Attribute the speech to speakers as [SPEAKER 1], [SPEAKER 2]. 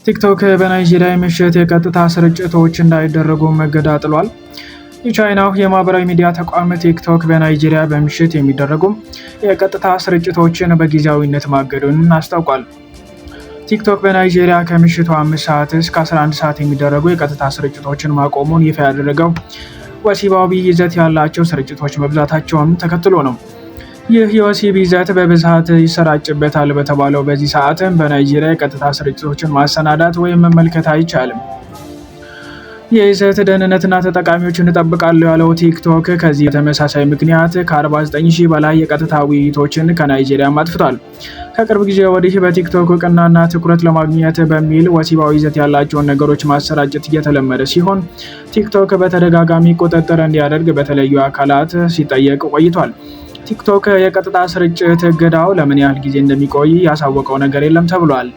[SPEAKER 1] ቲክቶክ በናይጄሪያ ምሽት የቀጥታ ስርጭቶች እንዳይደረጉ እገዳ ጥሏል። የቻይናው የማህበራዊ ሚዲያ ተቋም ቲክቶክ በናይጄሪያ በምሽት የሚደረጉ የቀጥታ ስርጭቶችን በጊዜያዊነት ማገዱን አስታውቋል። ቲክቶክ በናይጄሪያ ከምሽቱ 5 ሰዓት እስከ 11 ሰዓት የሚደረጉ የቀጥታ ስርጭቶችን ማቆሙን ይፋ ያደረገው ወሲባዊ ይዘት ያላቸው ስርጭቶች መብዛታቸውን ተከትሎ ነው። ይህ የወሲብ ይዘት በብዛት ይሰራጭበታል በተባለው በዚህ ሰዓትም በናይጄሪያ የቀጥታ ስርጭቶችን ማሰናዳት ወይም መመልከት አይቻልም። የይዘት ደህንነትና ተጠቃሚዎችን እጠብቃለሁ ያለው ቲክቶክ ከዚህ በተመሳሳይ ምክንያት ከ49,000 በላይ የቀጥታ ውይይቶችን ከናይጄሪያ አጥፍቷል። ከቅርብ ጊዜ ወዲህ በቲክቶክ እውቅናና ትኩረት ለማግኘት በሚል ወሲባዊ ይዘት ያላቸውን ነገሮች ማሰራጨት እየተለመደ ሲሆን ቲክቶክ በተደጋጋሚ ቁጥጥር እንዲያደርግ በተለያዩ አካላት ሲጠየቅ ቆይቷል። ቲክቶክ የቀጥታ ስርጭት እገዳው ለምን ያህል ጊዜ እንደሚቆይ ያሳወቀው ነገር የለም ተብሏል።